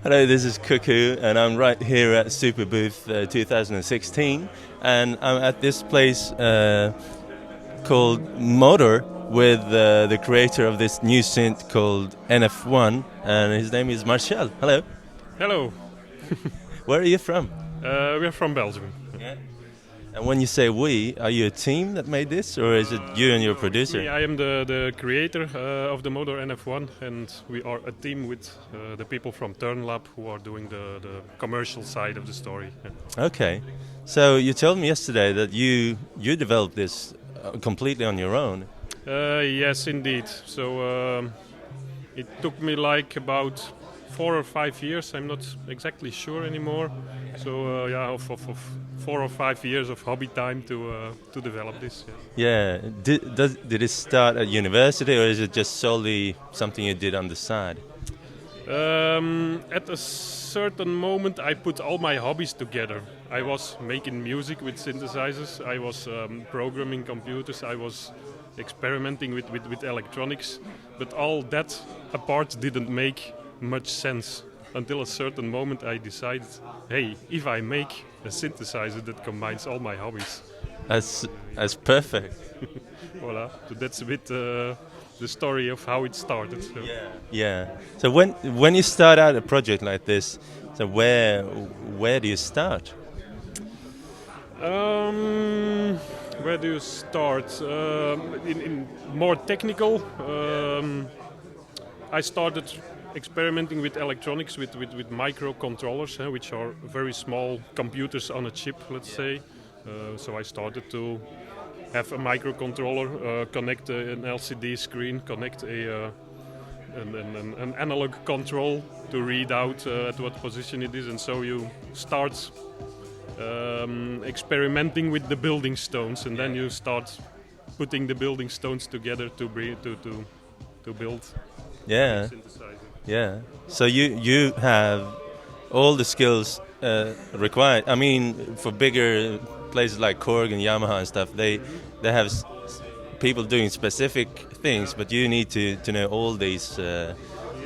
Hello, this is Cuckoo, and I'm right here at Super Booth 2016, and I'm at this place called Modor with the creator of this new synth called NF-1, and his name is Marcel. Hello. Hello. Where are you from? We're from Belgium. Yeah. And when you say we, are you a team that made this, or is it you and your No, producer? I am the creator of the Modor NF-1, and we are a team with the people from TurnLab who are doing the commercial side of the story. Okay. So you told me yesterday that you developed this completely on your own. Yes, indeed. So it took me like about 4 or 5 years. I'm not exactly sure anymore. So of 4 or 5 years of hobby time to develop this. Yeah. Did it start at university, or is it just solely something you did on the side? At a certain moment, I put all my hobbies together. I was making music with synthesizers. I was programming computers. I was experimenting with electronics. But all that apart didn't make much sense. Until a certain moment, I decided, hey, if I make a synthesizer that combines all my hobbies. That's perfect. Voila. So that's a bit the story of how it started. So. Yeah. So when you start out a project like this, so where do you start? Where do you start? In more technical, I started experimenting with electronics with microcontrollers, which are very small computers on a chip, let's say. So I started to have a microcontroller, connect an LCD screen, connect an analog control to read out at what position it is, and so you start experimenting with the building stones, and then you start putting the building stones together to build. Yeah. Yeah. So you have all the skills required. I mean, for bigger places like Korg and Yamaha and stuff, they have people doing specific things, but you need to know all these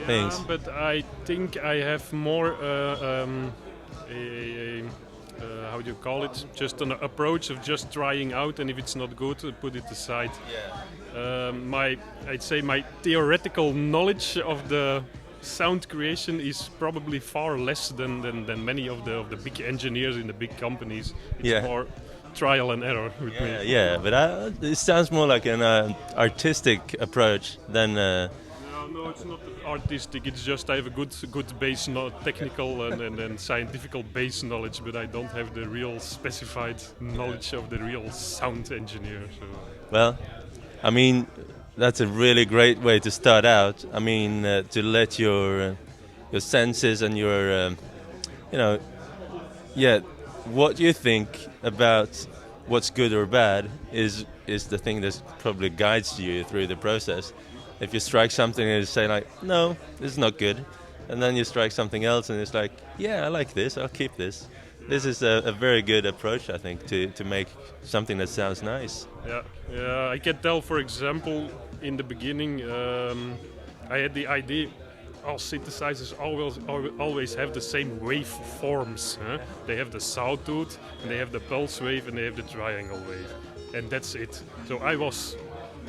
things. But I think I have more how do you call it? Just an approach of just trying out, and if it's not good, put it aside. I'd say my theoretical knowledge of the sound creation is probably far less than many of the big engineers in the big companies. It's more trial and error with me. Yeah, but it sounds more like an artistic approach than. No, it's not artistic. It's just I have a good base, technical and scientific base knowledge, but I don't have the real specified knowledge of the real sound engineer. So. Well, I mean, that's a really great way to start out. I mean, to let your senses and your, what you think about what's good or bad is the thing that probably guides you through the process. If you strike something and you say like, no, this is not good, and then you strike something else and it's like, yeah, I like this, I'll keep this. This is a very good approach, I think, to make something that sounds nice. Yeah, I can tell, for example, in the beginning, I had the idea, all synthesizers always have the same waveforms. They have the sawtooth, and they have the pulse wave, and they have the triangle wave. And that's it. So I was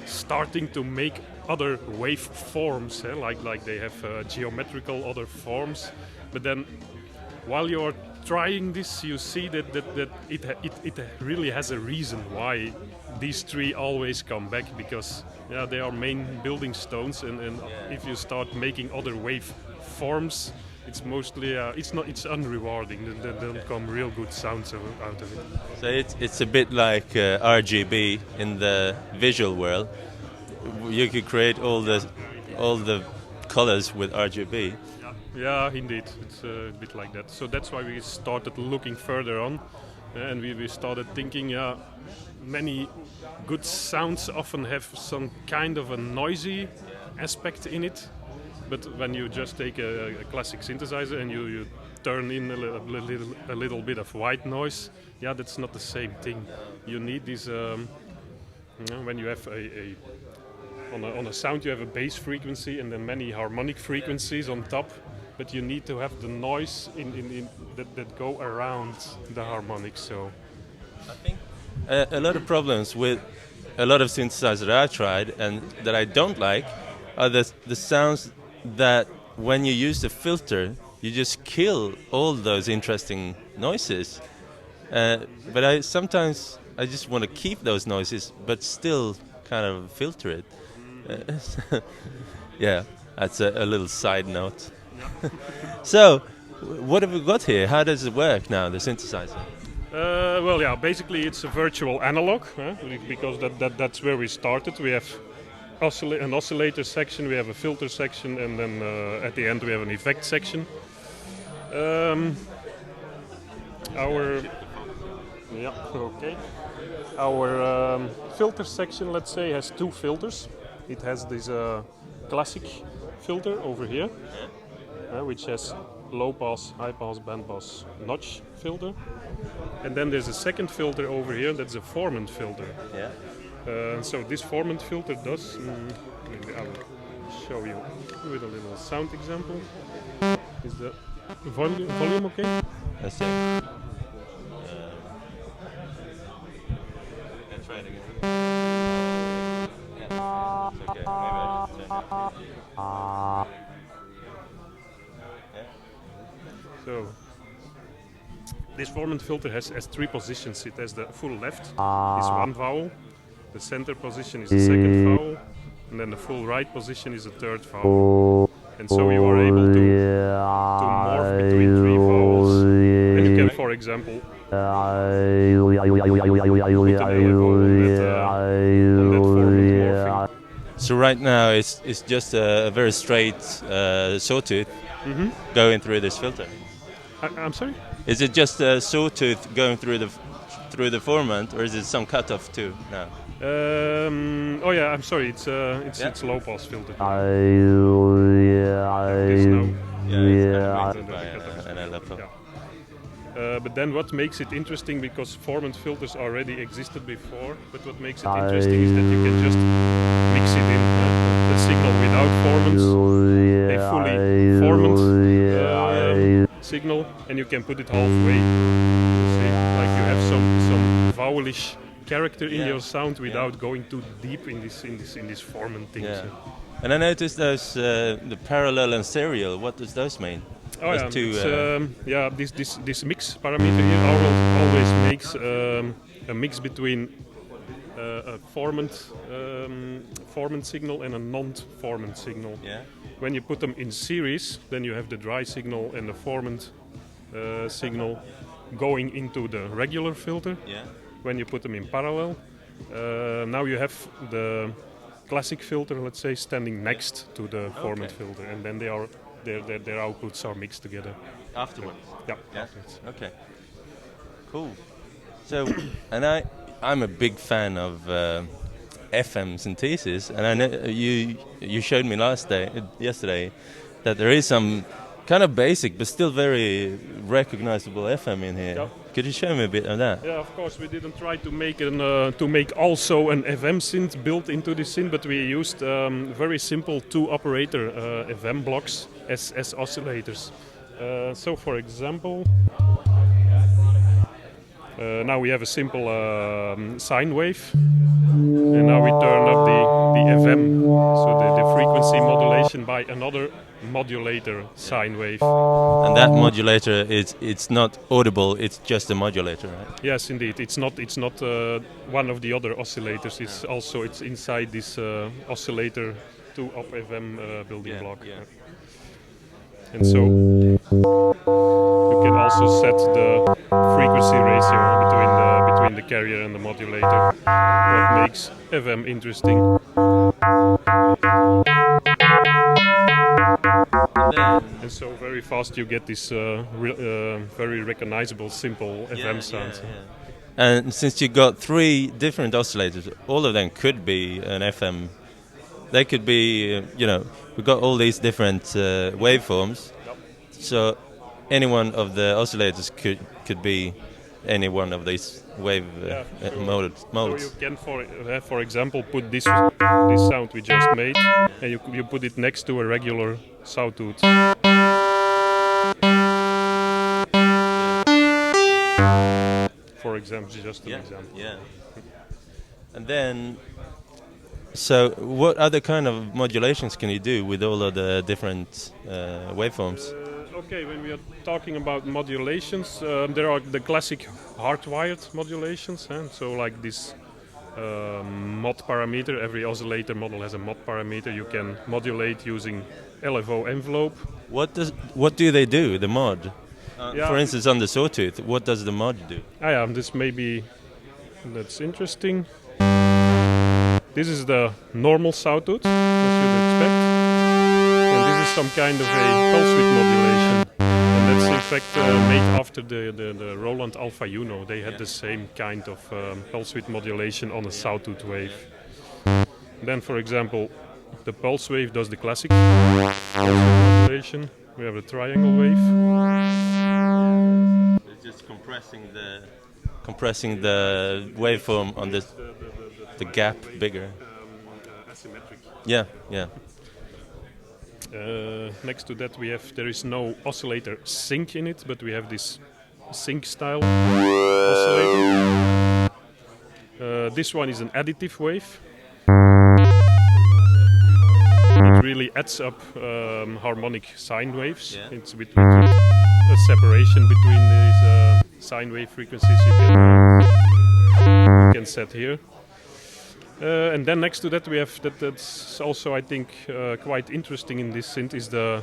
starting to make other waveforms, like they have geometrical other forms. But then, while you're trying this, you see that it really has a reason why these three always come back, because they are main building stones, and if you start making other waveforms, it's mostly it's unrewarding. There don't come real good sounds out of it. So it's a bit like RGB in the visual world. You could create all the colors with RGB. Yeah, indeed, it's a bit like that. So that's why we started looking further on, and we started thinking, many good sounds often have some kind of a noisy aspect in it. But when you just take a classic synthesizer and you turn in a little bit of white noise, that's not the same thing. You need this when you have on a sound, you have a bass frequency and then many harmonic frequencies on top. but you need to have the noise in that go around the harmonics. So I think a lot of problems with a lot of synthesizers that I tried and that I don't like are the sounds that when you use the filter, you just kill all those interesting noises. But sometimes I just want to keep those noises, but still kind of filter it. Yeah, that's a little side note. So, what have we got here? How does it work now, the synthesizer? well, yeah, basically it's a virtual analog, because that's where we started. We have an oscillator section, we have a filter section, and then at the end we have an effect section. Our filter section, let's say, has two filters. It has this classic filter over here, which has low pass, high pass, band pass, notch filter. And then there's a second filter over here, that's a formant filter. Yeah. So this formant filter does, maybe I will show you with a little sound example. Is the volume okay? Let's see. Let's try it again. Yeah, it's okay. Maybe I should turn it. Yeah. So this formant filter has three positions. It has the full left is one vowel, the center position is the second vowel, and then the full right position is the third vowel. And so you are able to morph between three vowels. And you can, for example, put an L vowel on that formant morphing. So right now it's just a very straight sawtooth going through this filter. I'm sorry? Is it just a sawtooth going through the formant, or is it some cutoff too now? Oh yeah, I'm sorry. It's low pass filter. But then what makes it interesting, because formant filters already existed before, but what makes it interesting is that you can just mix it in the signal without formants, a fully formant signal, and you can put it halfway. See, like you have some vowelish character in your sound without going too deep in this formant thing. Yeah. So. And I noticed those the parallel and serial. What does those mean? Oh those yeah, this mix parameter here always makes a mix between a formant signal and a non-formant signal. Yeah. When you put them in series, then you have the dry signal and the formant signal going into the regular filter. Yeah. When you put them in parallel, now you have the classic filter, let's say, standing next to the formant filter, and then their outputs are mixed together. Afterwards? Yeah. Afterwards. Okay. Cool. So, and I'm a big fan of FM synthesis, and I know you showed me yesterday that there is some kind of basic but still very recognizable FM in here. Yep. Could you show me a bit of that? Yeah, of course. We didn't try to make also an FM synth built into the synth, but we used very simple two-operator FM blocks as oscillators. So, for example, now we have a simple sine wave, and now we turn up the FM, so the frequency modulation by another modulator sine wave. And that modulator it's not audible, it's just a modulator, right? Yes, indeed. It's not one of the other oscillators. It's inside this oscillator 2-up FM building block. Yeah. And so you can also set the frequency ratio between the carrier and the modulator, what makes FM interesting. And so very fast you get this very recognizable, simple FM sound. Yeah. And since you got 3 different oscillators, all of them could be an FM. They could be, we've got all these different waveforms. Yep. So any one of the oscillators could be any one of these wave modes. So you can, for example, put this sound we just made, and you put it next to a regular sawtooth. example, just an example. Yeah. And then, so what other kind of modulations can you do with all of the different waveforms? Okay, when we are talking about modulations, there are the classic hardwired modulations. So like this mod parameter, every oscillator model has a mod parameter. You can modulate using LFO envelope. What do they do? The mod, for instance, on the sawtooth, what does the mod do? This that's interesting. This is the normal sawtooth, as you'd expect, and this is some kind of a pulse width modulation. And that's in fact made after the Roland Alpha Uno. They had the same kind of pulse width modulation on a sawtooth wave. Then, for example, the pulse wave does the classic pulse width modulation. We have a triangle wave. It's just compressing the waveform on the gap bigger. Asymmetric. Yeah. Next to that, there is no oscillator sync in it, but we have this sync style oscillator. This one is an additive wave. It really adds up harmonic sine waves. Yeah. It's with a separation between these sine wave frequencies you can set here. And then next to that we have that's also I think quite interesting in this synth is the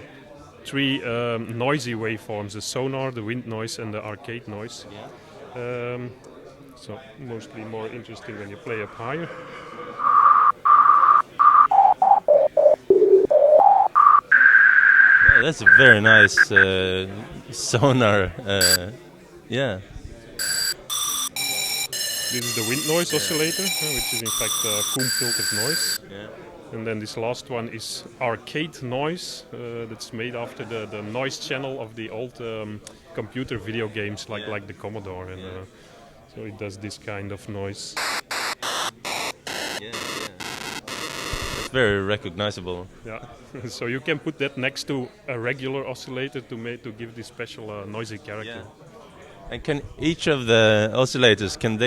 three noisy waveforms: the sonar, the wind noise, and the arcade noise. Yeah. So mostly more interesting when you play up higher. Yeah, that's a very nice sonar. Yeah. This is the wind noise oscillator, which is in fact comb filtered noise. Yeah. And then this last one is arcade noise, that's made after the noise channel of the old computer video games like the Commodore. And so it does this kind of noise. Yeah. It's very recognizable. Yeah. So you can put that next to a regular oscillator to give this special noisy character. Yeah. And can each of the oscillators can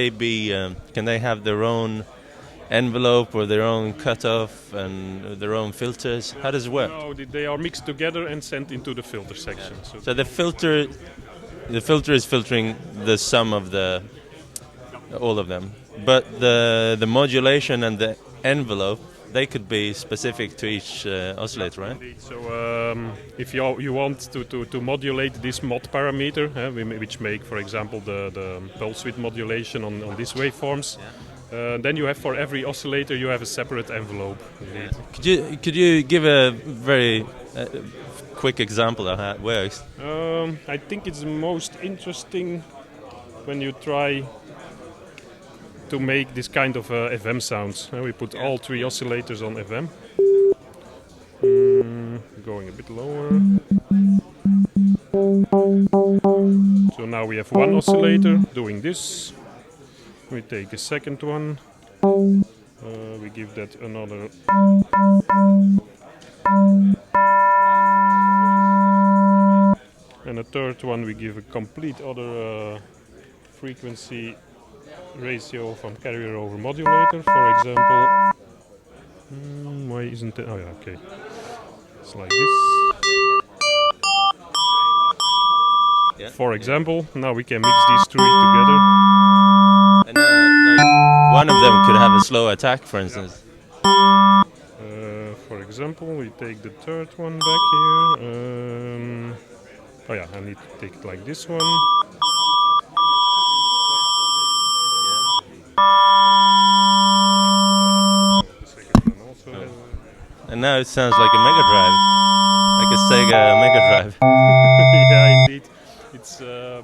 they have their own envelope or their own cutoff and their own filters? How does it work? No, they are mixed together and sent into the filter section. Yeah. So the filter is filtering the sum of all of them, but the modulation and the envelope, they could be specific to each oscillator, right? Indeed. So if you want to modulate this mod parameter, which make, for example, the pulse width modulation on these waveforms, then you have for every oscillator you have a separate envelope. Yeah. Could you give a very quick example of how it works? I think it's most interesting when you try to make this kind of FM sounds. We put all three oscillators on FM. Going a bit lower. So now we have one oscillator doing this. We take a second one. We give that another. And a third one we give a complete other frequency ratio from carrier over modulator, for example. Why isn't it? Oh yeah, okay. It's like this. Yeah. For example, now we can mix these three together. And one of them could have a slow attack, for instance. For example, we take the third one back here. Oh yeah, I need to take it like this one. And now it sounds like a Mega Drive, like a Sega Mega Drive. Yeah, indeed. It's there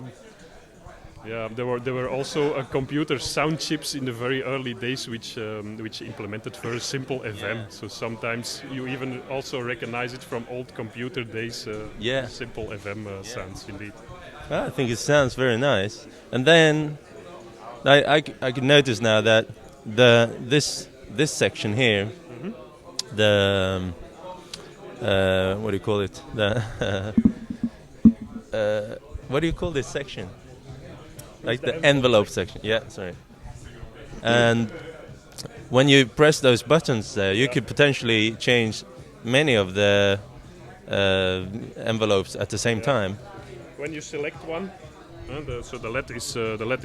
were also computer sound chips in the very early days, which implemented very simple FM. Yeah. So sometimes you even also recognize it from old computer days. Simple FM sounds, indeed. Well, I think it sounds very nice. And then I can notice now that this section here. The what do you call it? The what do you call this section? like the envelope section. Yeah, sorry. And when you press those buttons there, you could potentially change many of the envelopes at the same time. When you select one, so the LED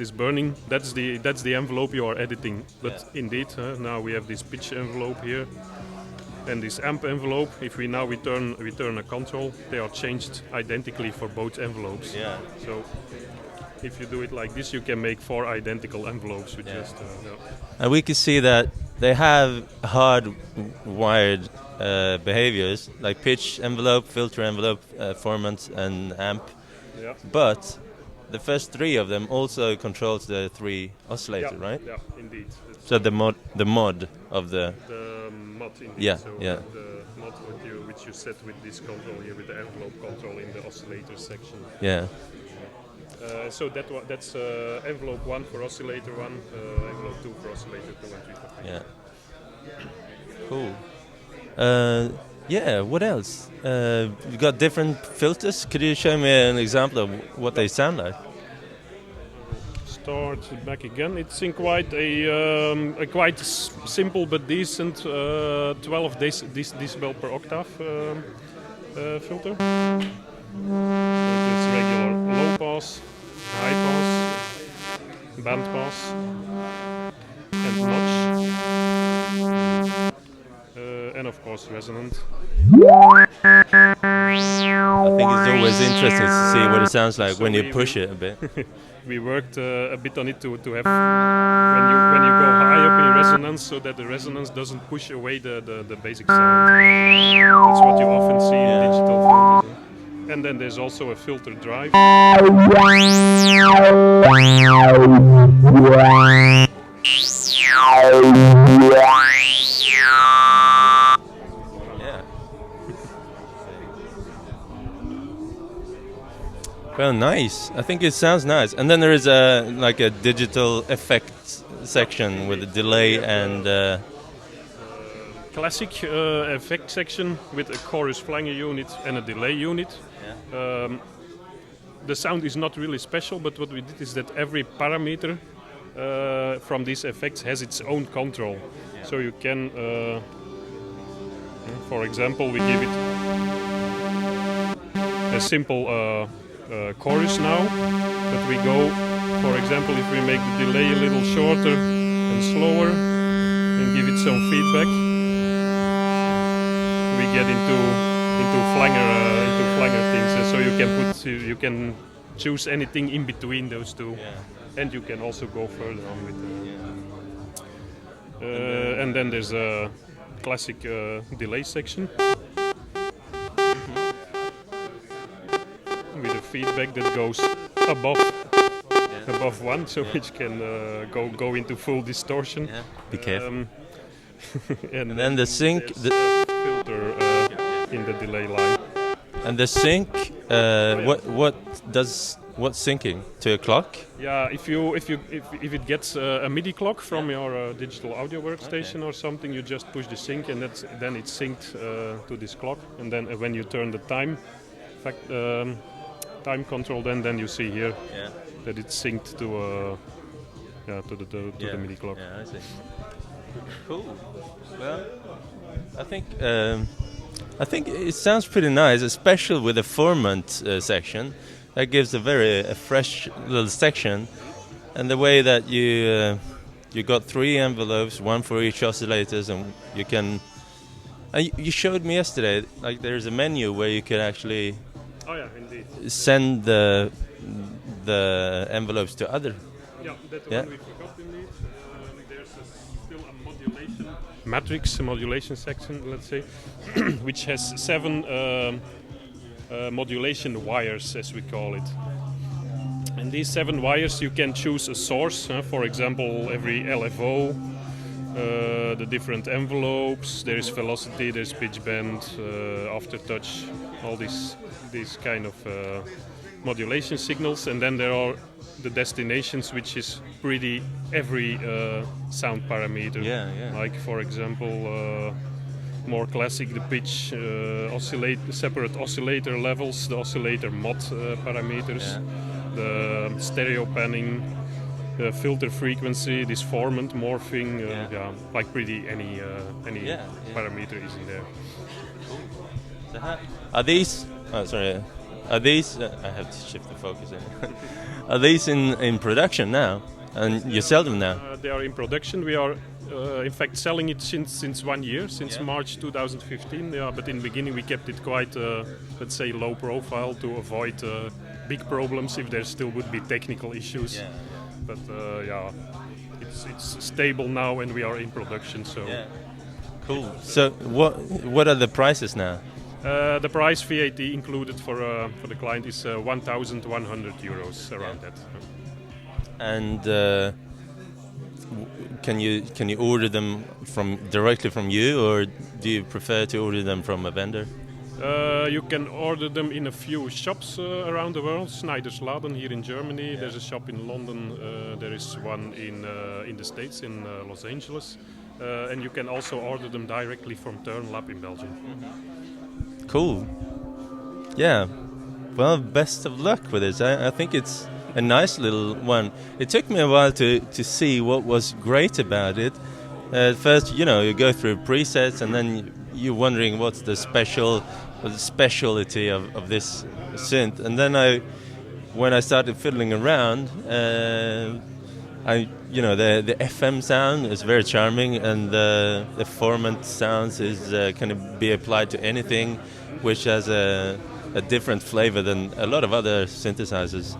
is burning. That's the envelope you are editing. But indeed, now we have this pitch envelope here and this amp envelope. If we now return a control, they are changed identically for both envelopes. Yeah. So if you do it like this, you can make 4 identical envelopes with just. And we can see that they have hard-wired behaviors like pitch envelope, filter envelope, formant, and amp. Yeah. But the first 3 of them also controls the 3 oscillator, right? Yeah, indeed. So the mod of the mod indeed. Yeah, so yeah. The mod which you set with this control here, with the envelope control in the oscillator section. Yeah. So that's envelope 1 for oscillator 1, envelope 2 for oscillator 2 and 3 for 3. Yeah. Cool. Yeah, what else? You got different filters. Could you show me an example of what they sound like? Start back again. It's in quite a quite simple but decent 12 decibel per octave filter. It's regular low pass, high pass, band pass, and notch. And of course resonant. I think it's always interesting to see what it sounds like when you push it a bit. We worked a bit on it to have when you go high up in resonance, so that the resonance doesn't push away the basic sound. That's what you often see in digital filters. And then there's also a filter drive. Well, nice. I think it sounds nice. And then there is a digital effects section with a delay and classic effect section with a chorus flanger unit and a delay unit. Yeah. The sound is not really special, but what we did is that every parameter from these effects has its own control. Yeah. So you can, for example, we give it a simple chorus now, but we go, for example, if we make the delay a little shorter and slower and give it some feedback, we get into flanger things. And so you can choose anything in between those two, and you can also go further on with it. And then there's a classic delay section. With a feedback that goes above 1, so which can go into full distortion. Yeah. Be careful. And then the sync, the filter in the delay line. And the sync, what's syncing to a clock? Yeah, if it gets a MIDI clock from your digital audio workstation or something, you just push the sync, and then it's synced to this clock. And then when you turn the time control, then you see here that it's synced to the MIDI clock. Yeah, I see. Cool. Well, I think it sounds pretty nice, especially with the formant section. That gives a fresh little section, and the way that you got 3 envelopes, 1 for each oscillators, and you can. You showed me yesterday, like there's a menu where you can actually. Oh yeah, indeed. Send the envelopes to other. Yeah, that one we forgot indeed. There's still a modulation section, let's say, which has 7 modulation wires, as we call it. And these 7 wires, you can choose a source. For example, every LFO, the different envelopes. There is velocity, there's pitch bend, aftertouch, all these kind of modulation signals, and then there are the destinations, which is pretty every sound parameter. Like for example, more classic, the pitch, separate oscillator levels, the oscillator mod parameters. the stereo panning, the filter frequency, this formant morphing, like pretty any parameter is in there. So are these? Oh, sorry. Are these? I have to shift the focus in. Are these in production now? And you sell them now? They are in production. We are, in fact, selling it since 1 year, since March 2015. Yeah, but in the beginning we kept it quite, let's say, low profile to avoid big problems if there still would be technical issues. Yeah. But it's stable now, and we are in production. So cool. So what are the prices now? The price VAT included for the client is 1,100 euros around that. And can you order them directly from you, or do you prefer to order them from a vendor? You can order them in a few shops around the world. Schneidersladen here in Germany. There's a shop in London. There is one in the States, in Los Angeles. And you can also order them directly from Turnlab in Belgium. Cool. Yeah. Well, best of luck with it. I think it's a nice little one. It took me a while to see what was great about it. At first, you go through presets, and then you're wondering what's the speciality of this synth. And then when I started fiddling around, the FM sound is very charming, and the formant sounds can be applied to anything, which has a different flavor than a lot of other synthesizers.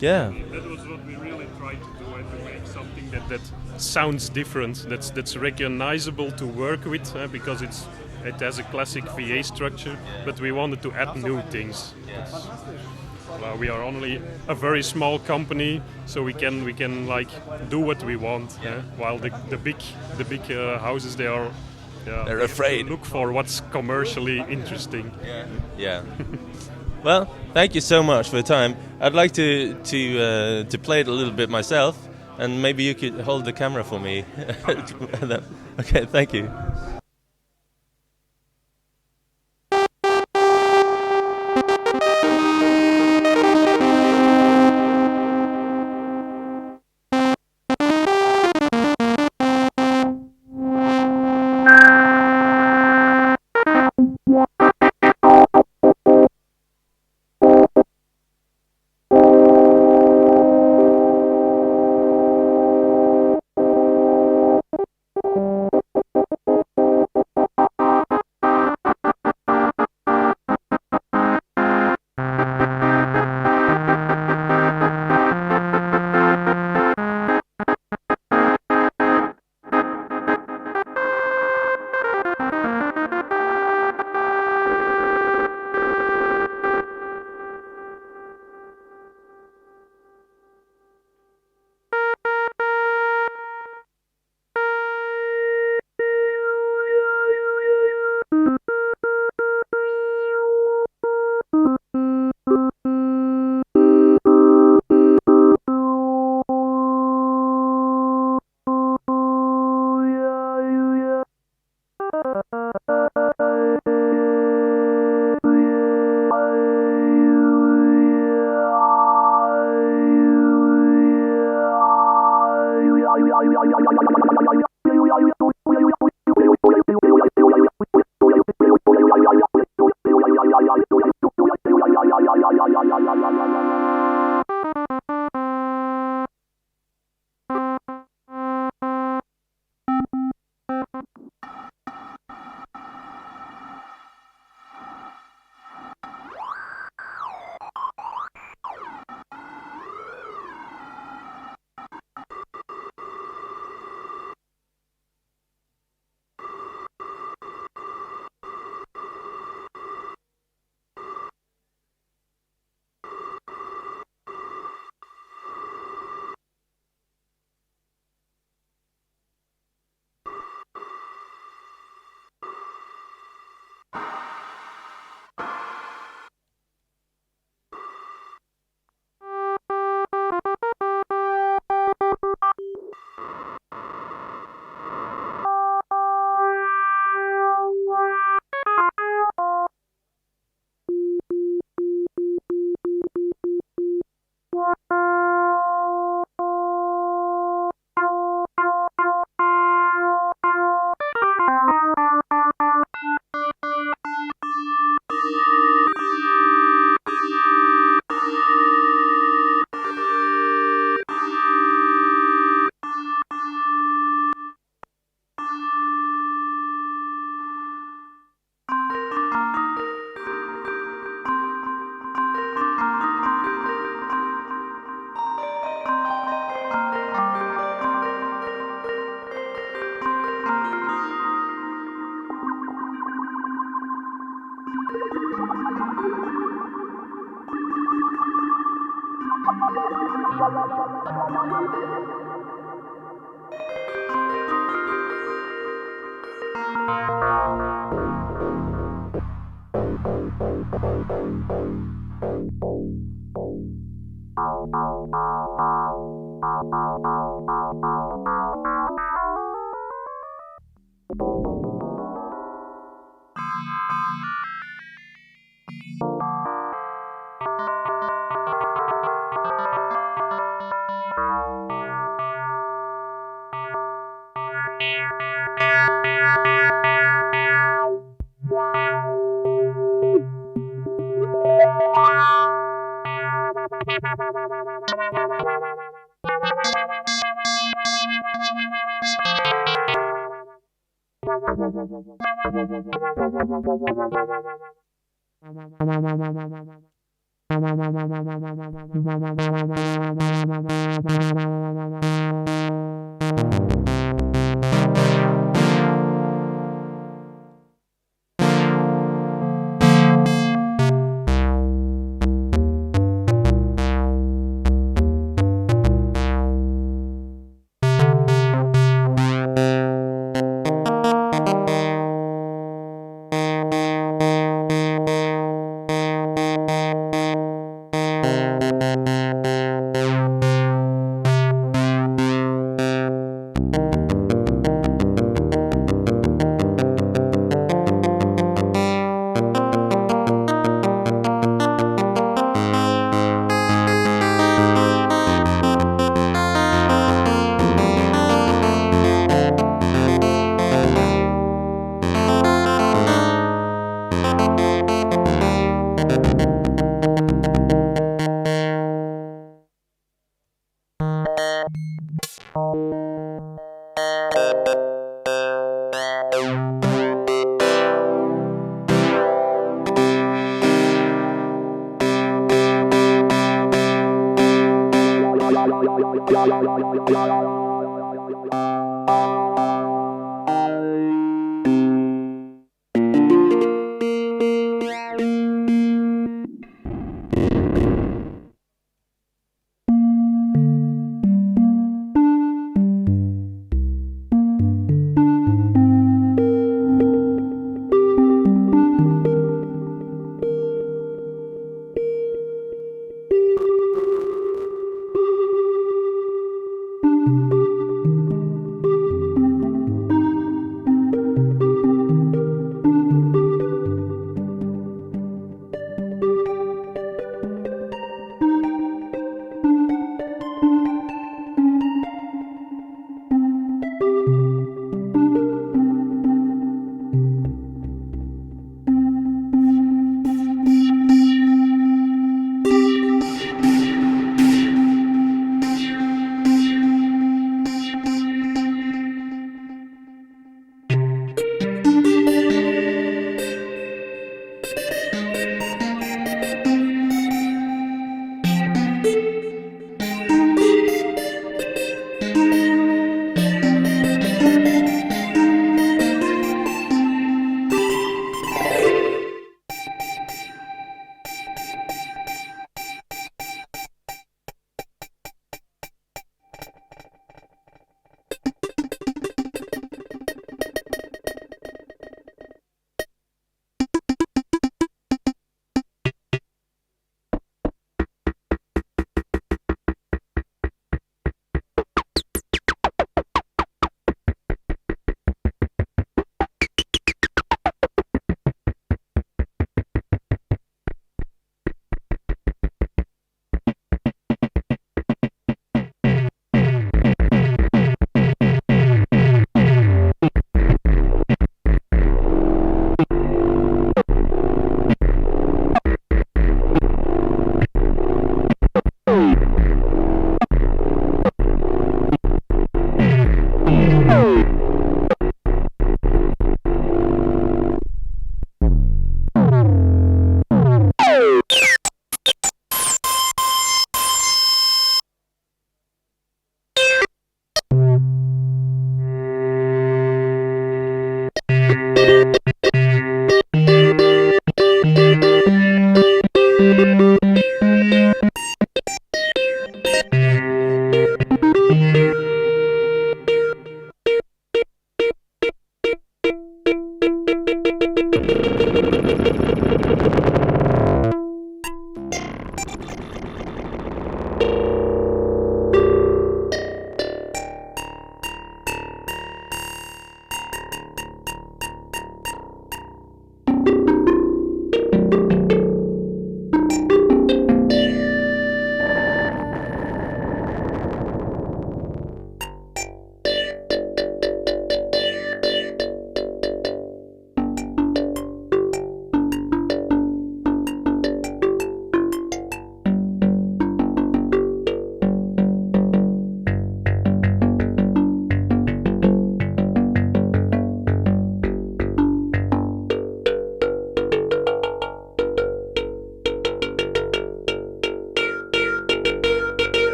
Yeah. That was what we really tried to do, and to make something that sounds different, that's recognizable to work with, because it has a classic VA structure, but we wanted to add new things. We are only a very small company, so we can like do what we want. While the big houses, they're afraid. Look for what's commercially interesting. Yeah. Well, thank you so much for the time. I'd like to play it a little bit myself, and maybe you could hold the camera for me. Okay, thank you.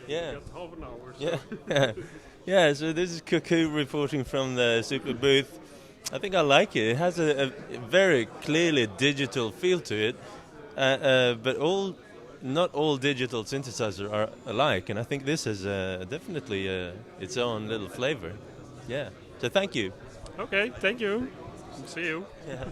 Yeah. Got half an hour. So. Yeah. Yeah, so this is Cuckoo reporting from the Super booth. I think I like it. It has a very clearly digital feel to it, but not all digital synthesizers are alike, and I think this has definitely its own little flavor. Yeah, so thank you. Okay, thank you. See you. Yeah.